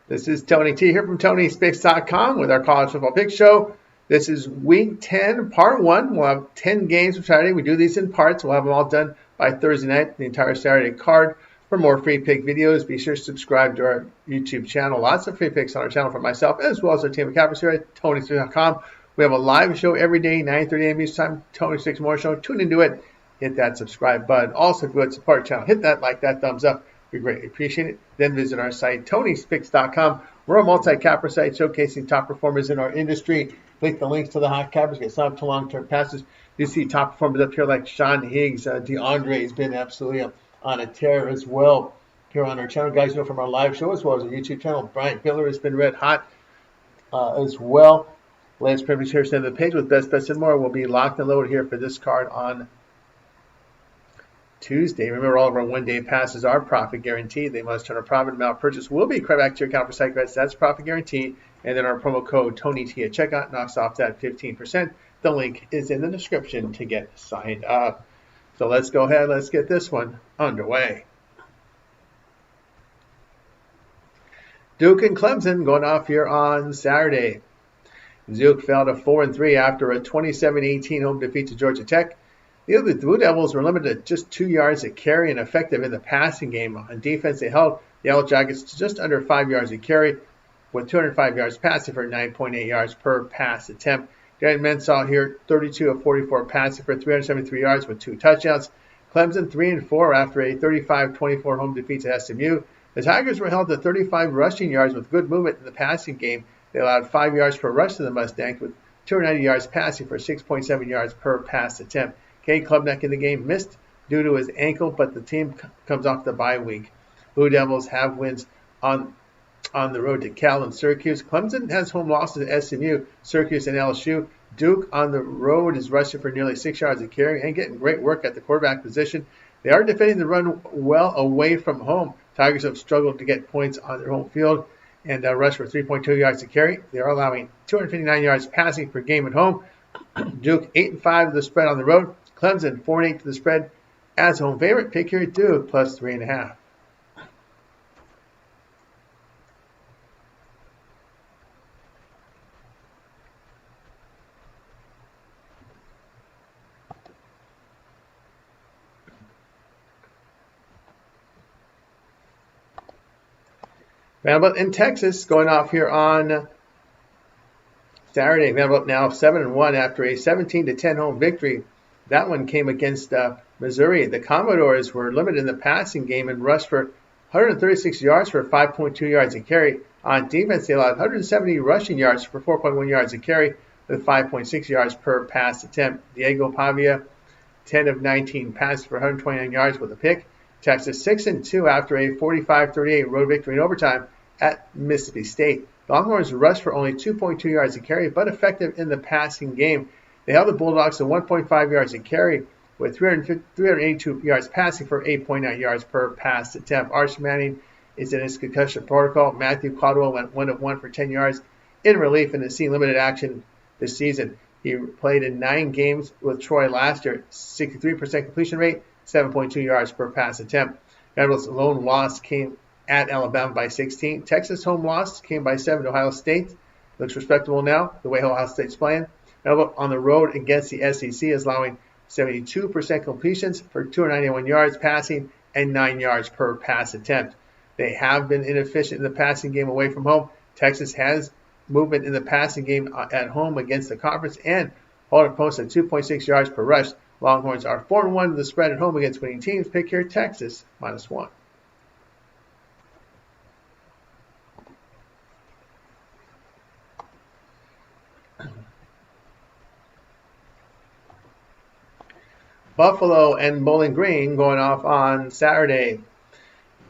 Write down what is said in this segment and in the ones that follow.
This is Tony T here from TonySpicks.com with our college football pick show. This is week 10, part 1. We'll have 10 games for Saturday. We do these in parts. We'll have them all done by Thursday night, the entire Saturday card. For more free pick videos, be sure to subscribe to our YouTube channel. Lots of free picks on our channel for myself, as well as our team of cappers here at TonySpicks.com. We have a live show every day, 9:30 a.m. Eastern Time, Tony Six More Show. Tune into it. Hit that subscribe button. Also, if you would support our channel, hit that like, that thumbs up. We greatly appreciate it. Then visit our site, TonySpicks.com. We're a multi-capper site showcasing top performers in our industry. Click the links to the hot cappers, get signed up to long-term passes. You see top performers up here like Sean Higgs. DeAndre has been absolutely on a tear as well here on our channel. Guys know from our live show as well as our YouTube channel. Bryant Baylor has been red hot as well. Lance Privilege here, send the page with best bets and more. Will be locked and loaded here for this card on Tuesday. Remember, all of our one-day passes are profit guaranteed. They must turn a profit. Amount purchase will be credited back to your account for site bets. That's profit guaranteed. And then our promo code TonyT at checkout knocks off that 15%. The link is in the description to get signed up. So let's go ahead. Let's get this one underway. Duke and Clemson going off here on Saturday. Duke fell to 4-3 after a 27-18 home defeat to Georgia Tech. The other Blue Devils were limited to just 2 yards a carry and effective in the passing game. On defense, they held the Yellow Jackets to just under 5 yards a carry with 205 yards passing for 9.8 yards per pass attempt. Gary Mensah here, 32 of 44 passing for 373 yards with 2 touchdowns. Clemson 3-4 after a 35-24 home defeat to SMU. The Tigers were held to 35 rushing yards with good movement in the passing game. They allowed 5 yards per rush to the Mustangs with 290 yards passing for 6.7 yards per pass attempt. Cade Klubnik in the game missed due to his ankle, but the team comes off the bye week. Blue Devils have wins on the road to Cal and Syracuse. Clemson has home losses at SMU, Syracuse, and LSU. Duke on the road is rushing for nearly 6 yards a carry and getting great work at the quarterback position. They are defending the run well away from home. Tigers have struggled to get points on their home field and rush for 3.2 yards a carry. They are allowing 259 yards passing per game at home. Duke 8-5 to the spread on the road. Clemson 4-8 to the spread as home favorite. Pick here at Duke plus 3.5. Vanderbilt in Texas going off here on Saturday. Vanderbilt now 7-1 after a 17-10 home victory. That one came against Missouri. The Commodores were limited in the passing game and rushed for 136 yards for 5.2 yards a carry. On defense, they allowed 170 rushing yards for 4.1 yards a carry with 5.6 yards per pass attempt. Diego Pavia, 10 of 19 passes for 129 yards with a pick. Texas 6-2 after a 45-38 road victory in overtime at Mississippi State. Longhorns rushed for only 2.2 yards a carry, but effective in the passing game. They held the Bulldogs to 1.5 yards a carry with 382 yards passing for 8.9 yards per pass attempt. Arch Manning is in his concussion protocol. Matthew Caldwell went 1 of 1 for 10 yards in relief and has seen limited action this season. He played in 9 games with Troy last year, 63% completion rate, 7.2 yards per pass attempt. Vanderbilt's lone loss came at Alabama by 16. Texas' home loss came by 7 to Ohio State. Looks respectable now, the way Ohio State's playing. Vanderbilt on the road against the SEC is allowing 72% completions for 291 yards passing and 9 yards per pass attempt. They have been inefficient in the passing game away from home. Texas has movement in the passing game at home against the conference and hold opponents at 2.6 yards per rush. Longhorns are 4-1 to the spread at home against winning teams. Pick here Texas -1. Buffalo and Bowling Green going off on Saturday.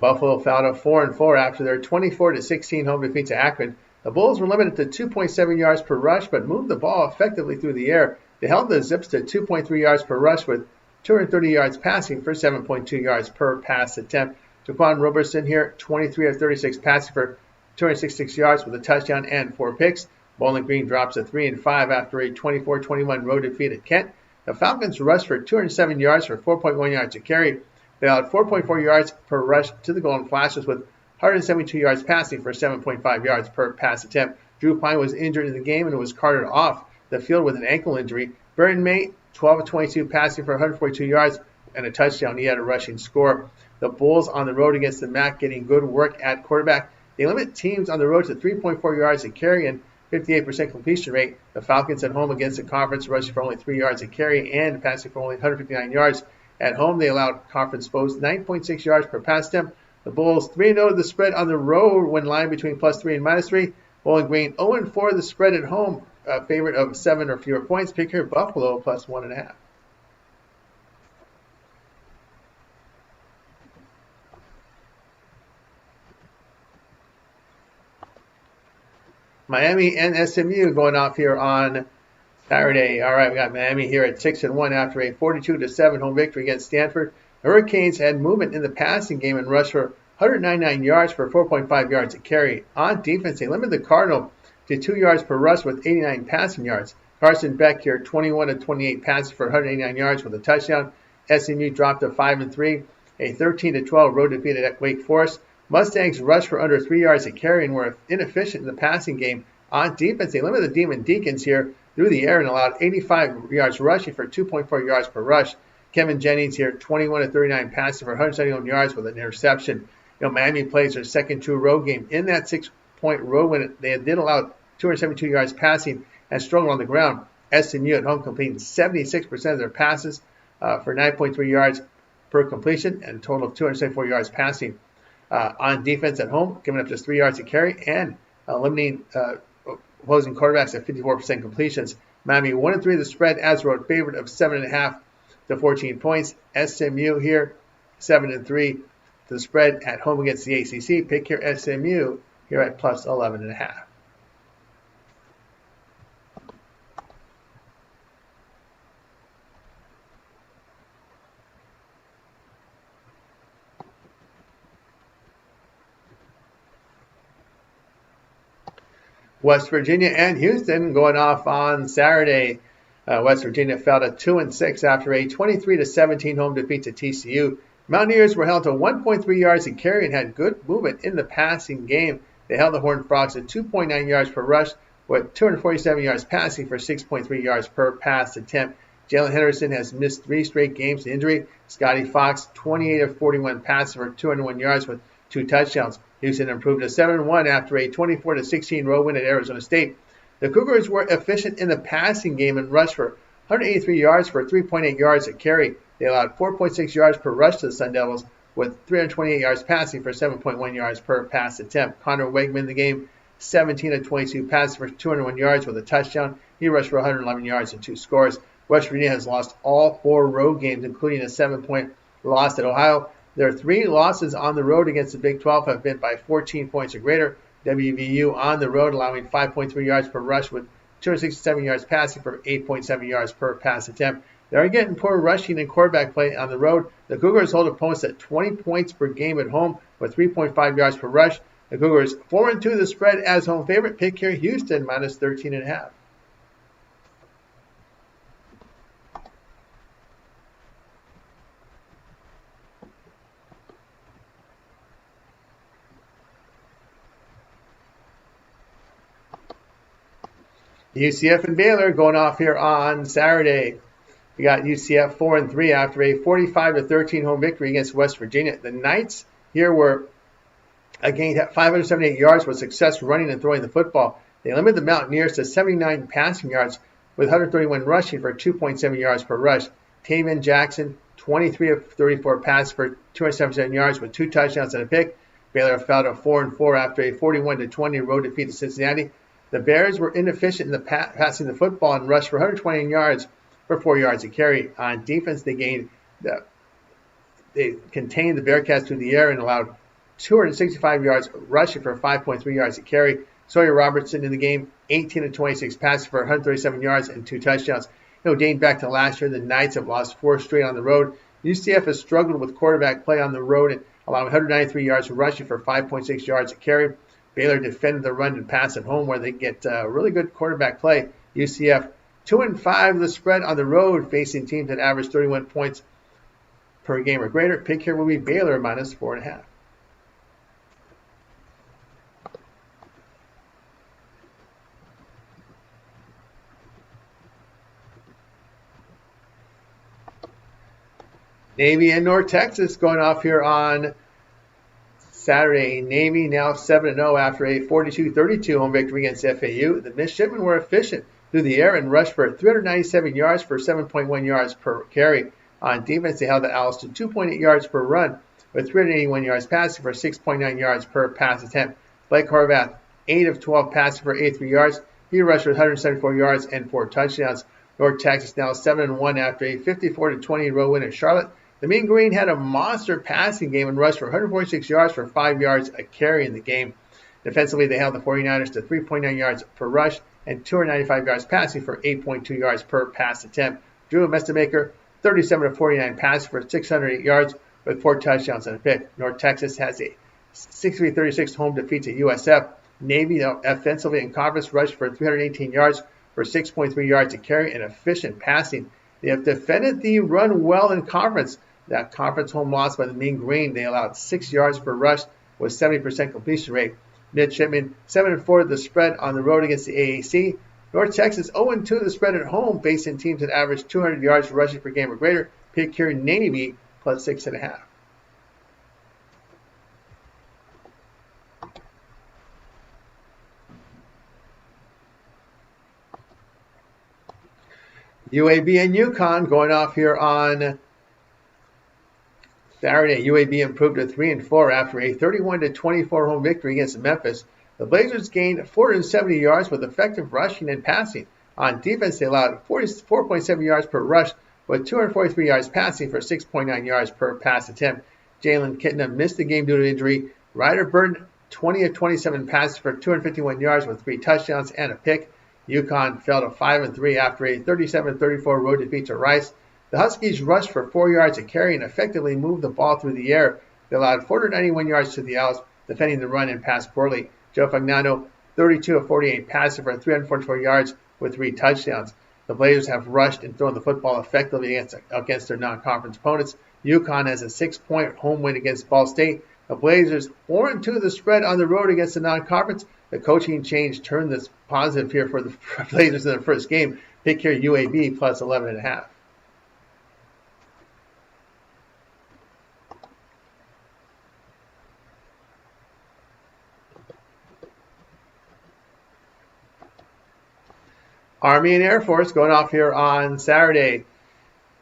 Buffalo fell to 4-4 after their 24-16 home defeat to Akron. The Bulls were limited to 2.7 yards per rush, but moved the ball effectively through the air. They held the Zips to 2.3 yards per rush with 230 yards passing for 7.2 yards per pass attempt. Jaquan Roberson here, 23 of 36 passing for 266 yards with a touchdown and 4 picks. Bowling Green drops to 3-5 after a 24-21 road defeat at Kent. The Falcons rushed for 207 yards for 4.1 yards a carry. They allowed 4.4 yards per rush to the Golden Flashes with 172 yards passing for 7.5 yards per pass attempt. Drew Pine was injured in the game and was carted off the field with an ankle injury. Burton Mate, 12 of 22 passing for 142 yards and a touchdown. He had a rushing score. The Bulls on the road against the MAC getting good work at quarterback. They limit teams on the road to 3.4 yards a carry and 58% completion rate. The Falcons at home against the conference rushing for only 3 yards a carry and passing for only 159 yards. At home, they allowed conference foes 9.6 yards per pass attempt. The Bulls 3-0 the spread on the road when lying between +3 and -3. Bowling Green 0-4 the spread at home, favorite of 7 or fewer points. Pick here Buffalo +1.5. Miami and SMU going off here on Saturday. All right, we got Miami here at 6-1 after a 42-7 home victory against Stanford. The Hurricanes had movement in the passing game and rushed for 199 yards for 4.5 yards a carry. On defense, they limited the Cardinal to 2 yards per rush with 89 passing yards. Carson Beck here 21 of 28 passes for 189 yards with a touchdown. SMU dropped to 5-3, a 13-12 road defeat at Wake Forest. Mustangs rushed for under 3 yards a carry and were inefficient in the passing game. On defense, they limited the Demon Deacons here through the air and allowed 85 yards rushing for 2.4 yards per rush. Kevin Jennings here, 21 of 39 passing for 171 yards with an interception. Miami plays their second true road game. In that 6-point road win, they did allow 272 yards passing and struggled on the ground. SMU at home completing 76% of their passes for 9.3 yards per completion and a total of 274 yards passing. On defense at home, giving up just 3 yards to carry and limiting opposing quarterbacks at 54% completions. Miami 1-3 the spread as road favorite of 7.5 to 14 points. SMU here 7-3 the spread at home against the ACC. Pick here SMU here at +11.5. West Virginia and Houston going off on Saturday. West Virginia fell to 2-6 after a 23-17 home defeat to TCU. Mountaineers were held to 1.3 yards a carry and had good movement in the passing game. They held the Horned Frogs at 2.9 yards per rush with 247 yards passing for 6.3 yards per pass attempt. Jalen Henderson has missed 3 straight games with injury. Scotty Fox, 28 of 41 passes for 201 yards with 2 touchdowns. Houston improved to 7-1 after a 24-16 road win at Arizona State. The Cougars were efficient in the passing game and rushed for 183 yards for 3.8 yards a carry. They allowed 4.6 yards per rush to the Sun Devils with 328 yards passing for 7.1 yards per pass attempt. Connor Wegman in the game, 17 of 22 passes for 201 yards with a touchdown. He rushed for 111 yards and 2 scores. West Virginia has lost all 4 road games, including a 7-point loss at Ohio. Their 3 losses on the road against the Big 12 have been by 14 points or greater. WVU on the road allowing 5.3 yards per rush with 267 yards passing for 8.7 yards per pass attempt. They are getting poor rushing and quarterback play on the road. The Cougars hold opponents at 20 points per game at home with 3.5 yards per rush. The Cougars 4-2 the spread as home favorite. Pick here Houston -13.5. UCF and Baylor going off here on Saturday. We got UCF 4-3 after a 45-13 home victory against West Virginia. The Knights here were gained 578 yards with success running and throwing the football. They limited the Mountaineers to 79 passing yards with 131 rushing for 2.7 yards per rush. Taven Jackson, 23 of 34 passes for 277 yards with 2 touchdowns and a pick. Baylor fell to 4-4 after a 41-20 road defeat to Cincinnati. The Bears were inefficient in the passing the football and rushed for 120 yards for 4 yards a carry. On defense, they contained the Bearcats through the air and allowed 265 yards rushing for 5.3 yards a carry. Sawyer Robertson in the game, 18 of 26 passes for 137 yards and 2 touchdowns. Dating back to last year, the Knights have lost 4 straight on the road. UCF has struggled with quarterback play on the road and allowing 193 yards rushing for 5.6 yards a carry. Baylor defended the run and pass at home where they get really good quarterback play. UCF 2-5 the spread on the road, facing teams that average 31 points per game or greater. Pick here will be Baylor -4.5. Navy and North Texas going off here on Saturday. Navy now 7-0 after a 42-32 home victory against FAU. The midshipmen were efficient through the air and rushed for 397 yards for 7.1 yards per carry. On defense, they held the Owls to 2.8 yards per run with 381 yards passing for 6.9 yards per pass attempt. Blake Horvath, 8 of 12 passing for 83 yards. He rushed for 174 yards and 4 touchdowns. North Texas now 7-1 after a 54-20 road win at Charlotte. The Mean Green had a monster passing game and rushed for 146 yards for 5 yards a carry in the game. Defensively, they held the 49ers to 3.9 yards per rush and 295 yards passing for 8.2 yards per pass attempt. Drew Mestamaker, 37 of 49 passing for 608 yards with 4 touchdowns and a pick. North Texas has a 63-36 home defeat to USF. Navy offensively in conference rushed for 318 yards for 6.3 yards a carry and efficient passing. They have defended the run well in conference. That conference home loss by the Mean Green, they allowed 6 yards per rush with 70% completion rate. Midshipmen 7-4 the spread on the road against the AAC. North Texas 0-2 the spread at home, facing teams that average 200 yards rushing per game or greater. Pick here Navy plus 6.5. UAB and UConn going off here on Saturday. UAB improved to 3-4 after a 31-24 home victory against Memphis. The Blazers gained 470 yards with effective rushing and passing. On defense, they allowed 44.7 yards per rush with 243 yards passing for 6.9 yards per pass attempt. Jalen Kitna missed the game due to injury. Ryder Burton, 20 of 27 passes for 251 yards with 3 touchdowns and a pick. UConn fell to 5-3 after a 37-34 road defeat to Rice. The Huskies rushed for 4 yards a carry and effectively moved the ball through the air. They allowed 491 yards to the Owls, defending the run and pass poorly. Joe Fagnano, 32 of 48 passes for 344 yards with 3 touchdowns. The Blazers have rushed and thrown the football effectively against their non-conference opponents. UConn has a 6-point home win against Ball State. The Blazers 4-2 the spread on the road against the non-conference. The coaching change turned this positive here for the Blazers in their first game. Pick here UAB plus 11.5. Army and Air Force going off here on Saturday.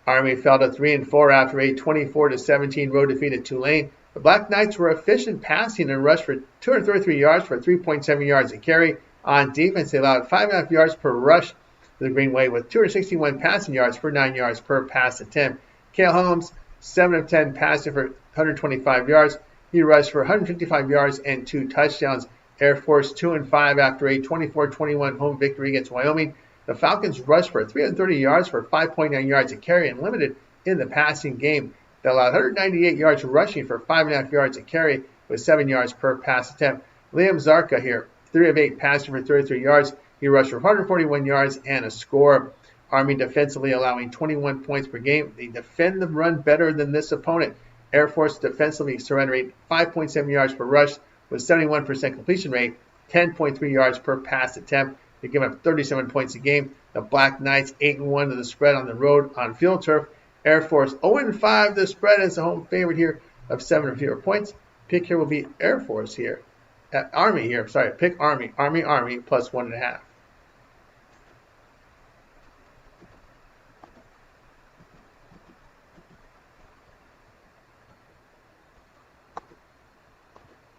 Army fell to 3-4 after a 24-17 road defeat at Tulane. The Black Knights were efficient passing and rushed for 233 yards for 3.7 yards a carry. On defense, they allowed 5.5 yards per rush to the Green Wave with 261 passing yards for 9 yards per pass attempt. Cale Holmes, 7 of 10 passing for 125 yards. He rushed for 155 yards and 2 touchdowns. Air Force 2-5 after a 24-21 home victory against Wyoming. The Falcons rushed for 330 yards for 5.9 yards a carry and limited in the passing game. They allowed 198 yards rushing for 5.5 yards a carry with 7 yards per pass attempt. Liam Zarka here, 3 of 8 passing for 33 yards. He rushed for 141 yards and a score. Army defensively allowing 21 points per game. They defend the run better than this opponent. Air Force defensively surrendering 5.7 yards per rush with 71% completion rate, 10.3 yards per pass attempt. They give up 37 points a game. The Black Knights 8-1 to the spread on the road on field turf. Air Force 0-5. The spread is the home favorite here of 7 or fewer points. Pick here will be Air Force here. Army here. Sorry, pick Army. Army plus 1.5.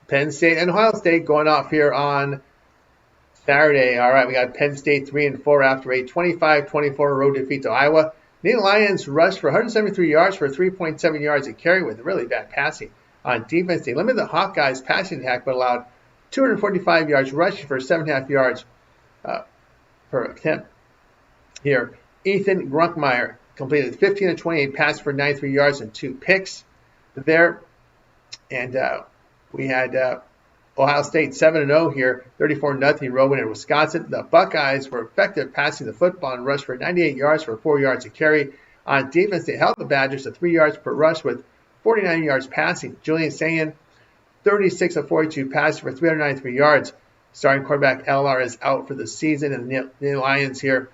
Penn State and Ohio State going off here on Saturday. All right, we got Penn State 3-4 after a 25-24 road defeat to Iowa. The Lions rushed for 173 yards for 3.7 yards a carry with really bad passing. On defense, they limited the Hawkeyes' passing attack but allowed 245 yards rushing for 7.5 yards per attempt. Here, Ethan Grunkmeyer completed 15 of 28 passes for 93 yards and 2 picks there. And we had Ohio State 7-0 here, 34-0 road win in Wisconsin. The Buckeyes were effective passing the football and rushed for 98 yards for 4 yards a carry. On defense, they held the Badgers to 3 yards per rush with 49 yards passing. Julian Sayin, 36 of 42 passes for 393 yards. Starting quarterback LR is out for the season, and the Lions here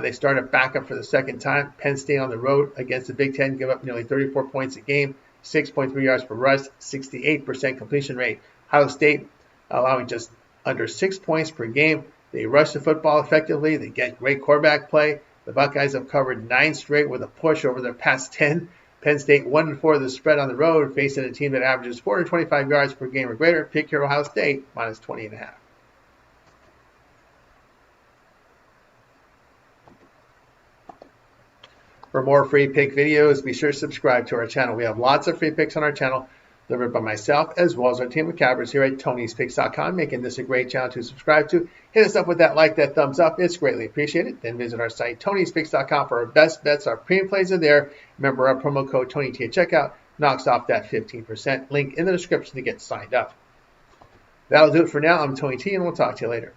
They started back up for the second time. Penn State on the road against the Big Ten give up nearly 34 points a game, 6.3 yards per rush, 68% completion rate. Ohio State allowing just under 6 points per game. They rush the football effectively. They get great quarterback play. The Buckeyes have covered 9 straight with a push over their past 10. Penn State 1-4 the spread on the road, facing a team that averages 425 yards per game or greater. Pick your Ohio State minus 20.5. For more free pick videos, be sure to subscribe to our channel. We have lots of free picks on our channel, delivered by myself as well as our team of cappers here at Tony'sPicks.com, making this a great channel to subscribe to. Hit us up with that like, that thumbs up. It's greatly appreciated. Then visit our site, Tony'sPicks.com, for our best bets. Our premium plays are there. Remember, our promo code TonyT at checkout knocks off that 15%. Link in the description to get signed up. That'll do it for now. I'm Tony T, and we'll talk to you later.